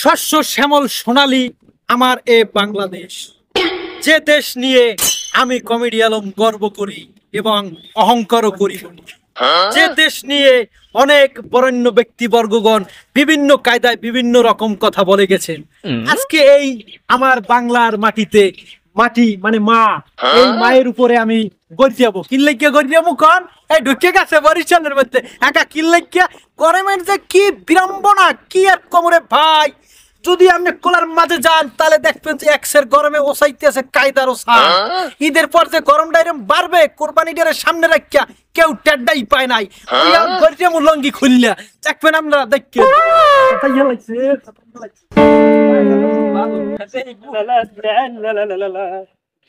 শস্য শ্যামল সোনালী আমার এ বাংলাদেশ, যে দেশ নিয়ে আমি কমেডি আলম গর্ব করি এবং অহংকারও করি। যে দেশ নিয়ে অনেক বরেণ্য ব্যক্তিবর্গগণ বিভিন্ন কায়দায় বিভিন্ন রকম কথা বলে গেছেন। আজকে এই আমার বাংলার মাটিতে, মাটি মানে মা, এই মায়ের উপরে আমি গর্জাবো। কিল্লাইকিয়া গর্জাবো কন এই ঢুকে গেছে বরিশালের মধ্যে একা কিল্লাইকিয়া গরমের যে কি বিড়ম্বনা, কি আর কোমরে ভাই। যদি আপনি কোলার মাঝে যান তাহলে দেখবেন যে এক্সের গরমে ওসাইতেছে কায়দার ওসা। ঈদের পর যে গরমটা এরকম বাড়বে, কোরবানিটার সামনে রাখিয়া কেউ টেড্ডাই পায় নাই, গরিয়ামু লঙ্গি খুললা দেখবেন আপনারা দেখবেন।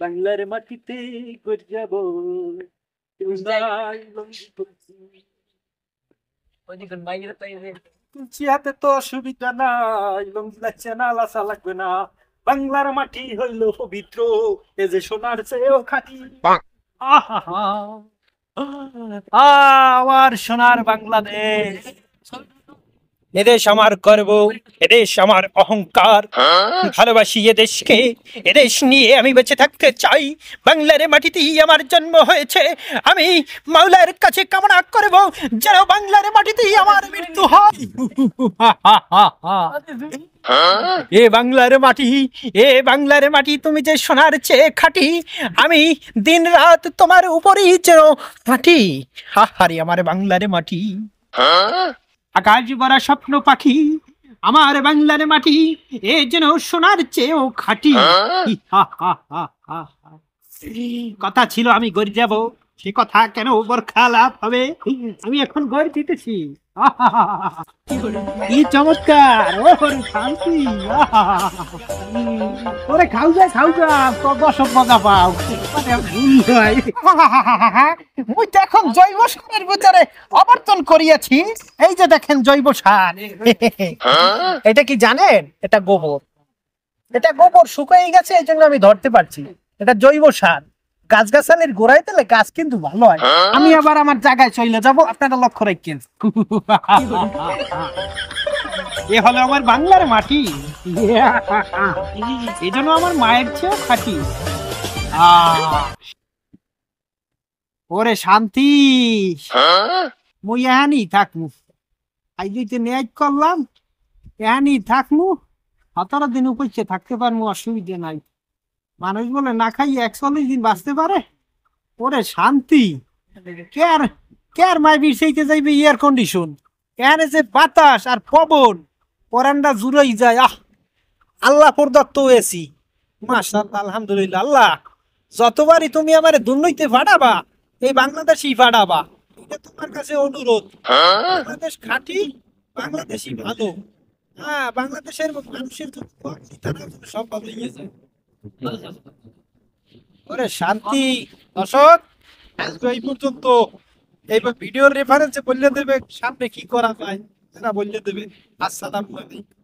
বাংলার মাটিতে গর্জাবো, হাতে তো অসুবিধা নাই, লঙ্গি লাগছে না, লাচা লাগবে না। বাংলার মাটি হইল পবিত্র, এ যে সোনার চেয়েও খাঁটি। আমার সোনার বাংলাদেশ, এদেশ আমার গর্ব, এদেশ আমার অহংকার। ভালোবাসি এদেশকে, এদেশ নিয়ে আমি বেঁচে থাকতে চাই। বাংলার মাটিতেই আমার জন্ম হয়েছে, আমি মাওলার কাছে কামনা করব যেন বাংলার মাটিতেই আমার মৃত্যু হয়। এ বাংলার মাটি, এ বাংলার মাটি তুমি যে সোনার চেয়ে খাঁটি, আমি দিন রাত তোমার উপরেই যেন হাঁটি। হাহারে আমার বাংলার মাটি, আকাশ ভরা স্বপ্ন পাখি, আমার বাংলার মাটি এ যেন সোনার চেয়েও খাঁটি। কথা ছিল আমি গড়ে যাব, সে কথা কেন বরখা লাভ হবে, আমি এখন গড়ে দিতেছি। কি চমৎকার, ওরে খাও যা দশক মজা পাও। মুই তো এখন জৈব সারের ভিতরে অবর্তন করিয়াছি। এই যে দেখেন জৈব সার, এটা কি জানেন? এটা গোবর, এটা গোবর শুকিয়ে গেছে, এই জন্য আমি ধরতে পারছি। এটা জৈব সার, গাছগাছালির গোড়ায় দিলে গাছ কিন্তু ভালো হয়। আমি আবার আমার জায়গায় চলে যাব, আপনারা লক্ষ্য রাখেন। এ হলো আমার বাংলার মাটি, এই জন্য আমার মায়ের চেয়েও খাঁটি। ওরে শান্তি, মুই এহানি থাকমু। আইতে নেট করলাম, এহানি থাকমু। 17 দিন উপস্থিত থাকতে পারমু, অসুবিধা নাই। মানুষ বলে না খাই 41 দিন বাঁচতে পারে। ওরে শান্তি, কেয়ার মাই বিছাইতে যাইবে এয়ার কন্ডিশন, এখানে যে বাতাস আর পবন, পরান্ডা জুড়াই যায়। আল্লাহ প্রদত্ত এসি, মাশাআল্লাহ, আলহামদুলিল্লাহ। আল্লাহ যতবারই তুমি আমার দুর্নীতি ফাটাবা, এই বাংলাদেশি ফাটাবা, এটা তোমার কাছে অনুরোধ। বাংলাদেশ খাঁটি, বাংলাদেশি ভালো। হ্যাঁ, বাংলাদেশের মানুষের সব ভালো হয়ে যায়। ওরে শান্তি। দর্শক, আজকে এই পর্যন্ত। এইবার ভিডিওর রেফারেন্সে বললে দেবে সামনে কি করা যায়, বললে দেবে। আসসালামু আলাইকুম।